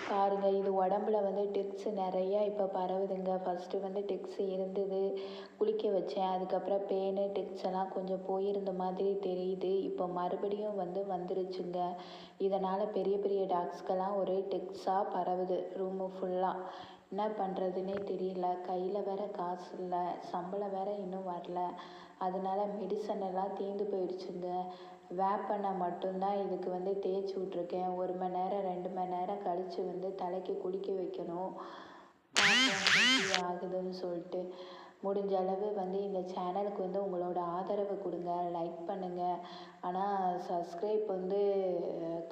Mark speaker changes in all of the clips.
Speaker 1: பாருங்க, இது உடம்புல வந்து டிக்ஸ் நிறையா இப்போ பரவுதுங்க. ஃபஸ்ட்டு வந்து டிக்ஸ் இருந்தது, குளிக்க வச்சேன். அதுக்கப்புறம் பேனு டிக்ஸ் எல்லாம் கொஞ்சம் போயிருந்த மாதிரி தெரியுது. இப்போ மறுபடியும் வந்துருச்சுங்க. இதனால் பெரிய பெரிய டாக்ஸ்க்கெல்லாம் ஒரே டிக்ஸாக பரவுது ரூமு ஃபுல்லாக. என்ன பண்ணுறதுனே தெரியல. கையில் வேற காசு இல்லை, சம்பளம் வேற இன்னும் வரல. அதனால மெடிசன் எல்லாம் தீர்ந்து போயிடுச்சுங்க. வேப்பெண்ணெய் மட்டும்தான் இதுக்கு தேய்ச்சி விட்ருக்கேன். 1 மணி நேரம் 2 மணி நேரம் கழித்து தலைக்கு குளிக்க வைக்கணும். பார்ப்போம் ஆகுதுன்னு சொல்லிட்டு. முடிஞ்ச அளவு இந்த சேனலுக்கு உங்களோட ஆதரவு கொடுங்க, லைக் பண்ணுங்கள். ஆனால் சப்ஸ்கிரைப்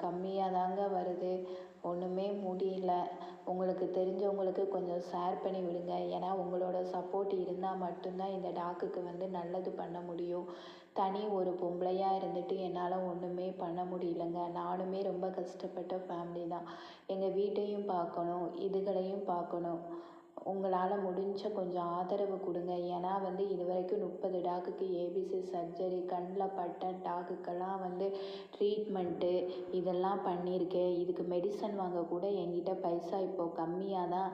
Speaker 1: கம்மியாக தாங்க வருது, ஒன்றுமே முடியல. உங்களுக்கு தெரிஞ்சவங்களுக்கு கொஞ்சம் ஷேர் பண்ணி விடுங்க. ஏன்னா உங்களோட சப்போர்ட் இருந்தால் மட்டும்தான் இந்த டாக்குக்கு நல்லது பண்ண முடியும். தனி ஒரு பொம்பளையாக இருந்துட்டு என்னால் ஒன்றுமே பண்ண முடியலங்க. நானுமே ரொம்ப கஷ்டப்பட்ட ஃபேமிலி தான். எங்கள் வீட்டையும் பார்க்கணும், இதுகளையும் பார்க்கணும். உங்களால் முடிஞ்ச கொஞ்சம் ஆதரவு கொடுங்க. ஏன்னா இது வரைக்கும் 30 டாக்குக்கு ஏபிசி சர்ஜரி, கண்ணில் பட்ட டாக்குக்கெல்லாம் ட்ரீட்மெண்ட்டு இதெல்லாம் பண்ணியிருக்கேன். இதுக்கு மெடிசன் வாங்க கூட என்கிட்ட பைசா இப்போது கம்மியாக தான்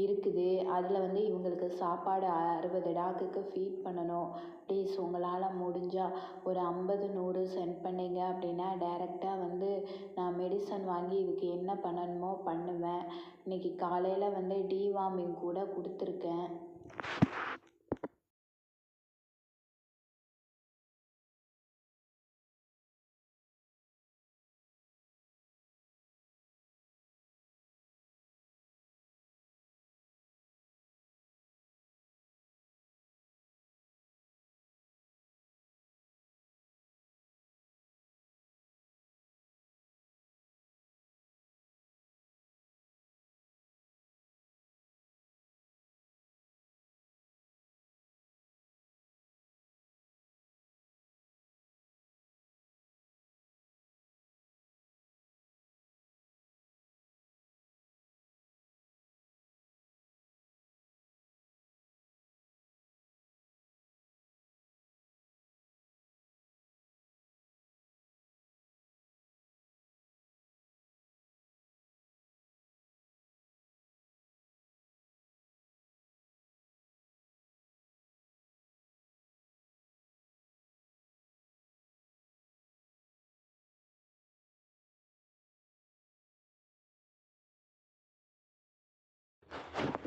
Speaker 1: இருக்குது. அதில் இவங்களுக்கு சாப்பாடு 60 டாக்குக்கு ஃபீட் பண்ணணும். ப்ளீஸ் உங்களால் முடிஞ்சால் ஒரு 50 100 சென்ட் பண்ணிங்க அப்படின்னா டைரெக்டாக நான் மெடிசன் வாங்கி இதுக்கு என்ன பண்ணணுமோ பண்ணுவேன். இன்றைக்கி காலையில் டிவார்மிங் கூட கொடுத்துருக்கேன்.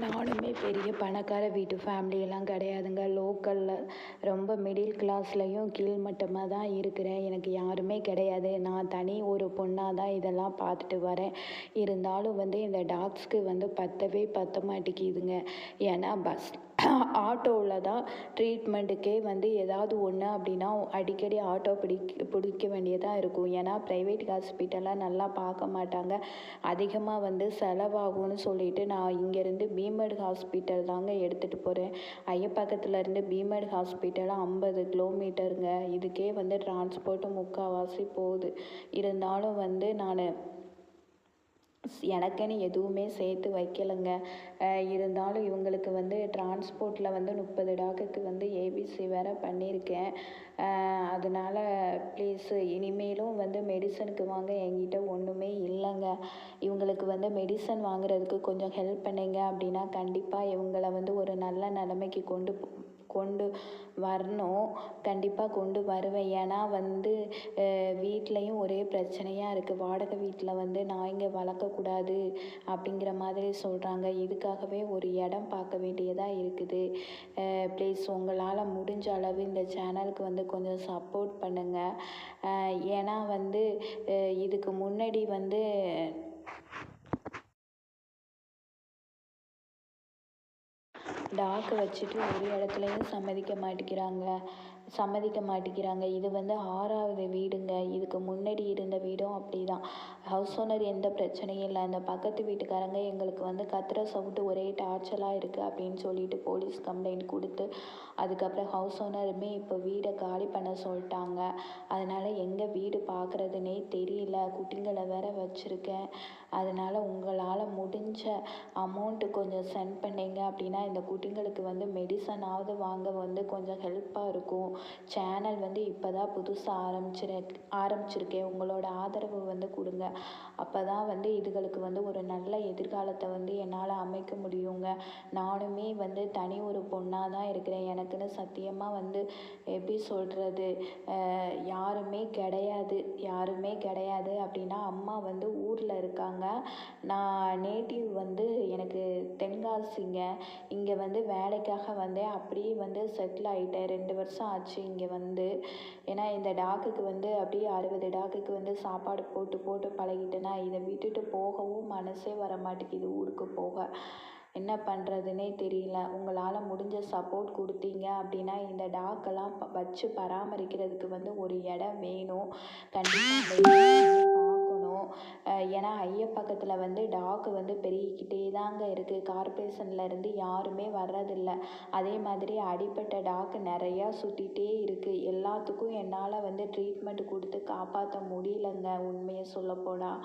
Speaker 1: நானுமே பெரிய பணக்கார வீட்டு ஃபேமிலியெல்லாம் கிடையாதுங்க. லோக்கலில் ரொம்ப மிடில் கிளாஸ்லேயும் கீழ்மட்டமாக தான் இருக்கிறேன். எனக்கு யாருமே கிடையாது. நான் தனி ஒரு பொண்ணாக தான் இதெல்லாம் பார்த்துட்டு வரேன். இருந்தாலும் இந்த டாக்ஸ்க்கு பத்தவே பத்த மாட்டேங்கிதுங்க. ஏன்னா ஆட்டோவில் தான் ட்ரீட்மெண்ட்டுக்கே ஏதாவது ஒன்று அப்படின்னா அடிக்கடி ஆட்டோ பிடிக்க வேண்டியதாக இருக்கும். ஏன்னா ப்ரைவேட் ஹாஸ்பிட்டலாக நல்லா பார்க்க மாட்டாங்க. அதிகமாக செலவாகும்னு சொல்லிட்டு நான் இங்கேருந்து பீமட் ஹாஸ்பிட்டல் தாங்க எடுத்துகிட்டு போகிறேன். ஐயப்பாக்கத்துலேருந்து பீமட் ஹாஸ்பிட்டல் 50 கிலோமீட்டருங்க. இதுக்கே டிரான்ஸ்போர்ட்டு முக்கால்வாசி போகுது. இருந்தாலும் நான் எனக்குன்னு எதுவுமே சேர்த்து வைக்கலைங்க. இருந்தாலும் இவங்களுக்கு டிரான்ஸ்போர்ட்டில் 30 டாக்குக்கு ஏபிசி வேறு பண்ணியிருக்கேன். அதனால் ப்ளீஸ் இனிமேலும் மெடிசனுக்கு வாங்க என்கிட்ட ஒன்றுமே இல்லைங்க. இவங்களுக்கு மெடிசன் வாங்குறதுக்கு கொஞ்சம் ஹெல்ப் பண்ணிங்க அப்படின்னா கண்டிப்பாக இவங்களை ஒரு நல்ல நிலைமைக்கு கொண்டு வரணும். கண்டிப்பாக கொண்டு வருவேன். ஏன்னா வீட்லேயும் ஒரே பிரச்சனையாக இருக்குது. வாடகை வீட்டில் நாய்ங்க வளர்க்கக்கூடாது அப்படிங்கிற மாதிரி சொல்கிறாங்க. இதுக்காகவே ஒரு இடம் பார்க்க வேண்டியதாக இருக்குது. ப்ளீஸ் உங்களால் முடிஞ்ச அளவு இந்த சேனலுக்கு கொஞ்சம் சப்போர்ட் பண்ணுங்கள். ஏன்னா இதுக்கு முன்னாடி டாக்கை வச்சுட்டு ஒரு இடத்துலையும் சம்மதிக்க மாட்டேங்கிறாங்க. இது 6வது வீடுங்க. இதுக்கு முன்னாடி இருந்த வீடும் அப்படி தான். ஹவுஸ் ஓனர் எந்த பிரச்சனையும் இல்லை. அந்த பக்கத்து வீட்டுக்காரங்க எங்களுக்கு கத்துற சவுண்டு ஒரே டார்ச்சலாக இருக்குது அப்படின்னு சொல்லிட்டு போலீஸ் கம்ப்ளைண்ட் கொடுத்து அதுக்கப்புறம் ஹவுஸ் ஓனருமே இப்போ வீடை காலி பண்ண சொல்லிட்டாங்க. அதனால் எங்கே வீடு பார்க்குறதுனே தெரியல. குட்டிங்களை வேற வச்சுருக்கேன். அதனால் உங்களால் முடிஞ்ச அமௌண்ட்டு கொஞ்சம் சென்ட் பண்ணிங்க அப்படின்னா இந்த குட்டிங்களுக்கு மெடிசனாவது வாங்க கொஞ்சம் ஹெல்ப்பாக இருக்கும். சேனல் வந்து இப்போ தான் புதுசாக ஆரம்பிச்சிருக்கேன். உங்களோட ஆதரவு வந்து கொடுங்க. அப்போ தான் வந்து இதுகளுக்கு வந்து ஒரு நல்ல எதிர்காலத்தை வந்து என்னால் அமைக்க முடியுங்க. நானுமே வந்து தனி ஒரு பொண்ணாக தான் இருக்கிறேன். எனக்குன்னு சத்தியமாக வந்து எப்படி சொல்கிறது, யாருமே கிடையாது அப்படின்னா அம்மா வந்து ஊரில் இருக்காங்க. நான் நேட்டிவ் வந்து எனக்கு தென்காசிங்க. இங்கே வந்து வேலைக்காக வந்தேன். அப்படியே வந்து செட்டில் ஆகிட்டேன். 2 வருஷம் ஆச்சு இங்கே வந்து. ஏன்னா இந்த டாக்குக்கு வந்து அப்படியே 60 டாக்குக்கு வந்து சாப்பாடு போட்டு போட்டு பழகிட்டேன்னா இதை விட்டுட்டு போகவும் மனசே வர மாட்டேங்குது ஊருக்கு போக. என்ன பண்ணுறதுனே தெரியல. உங்களால் முடிஞ்ச சப்போர்ட் கொடுத்தீங்க அப்படின்னா இந்த டாக்கெல்லாம் வச்சு பராமரிக்கிறதுக்கு வந்து ஒரு இடம் வேணும். கண்டிப்பாக அந்த இடம் வந்து பார்க்கணும். ஏன்னா ஐயப்பக்கத்தில் வந்து டாக்கு வந்து பெருகிக்கிட்டே தாங்க இருக்குது. கார்ப்பரேஷன்லேருந்து யாருமே வர்றதில்ல. அதே மாதிரி அடிப்பட்ட டாக்கு நிறையா சுற்றிட்டே இருக்குது. எல்லாத்துக்கும் என்னால் வந்து ட்ரீட்மெண்ட் கொடுத்து காப்பாற்ற முடியலங்க உண்மையை சொல்லப்போனால்.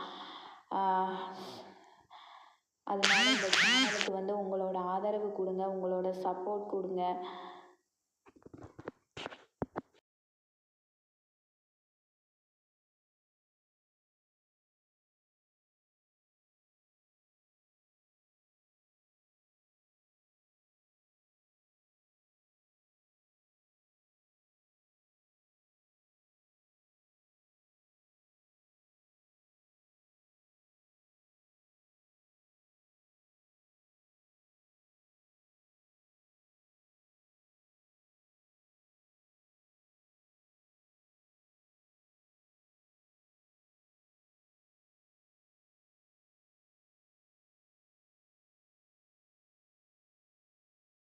Speaker 1: அதனால இந்த சேனலுக்கு வந்து உங்களோட ஆதரவு கொடுங்க, உங்களோட சப்போர்ட் கொடுங்க.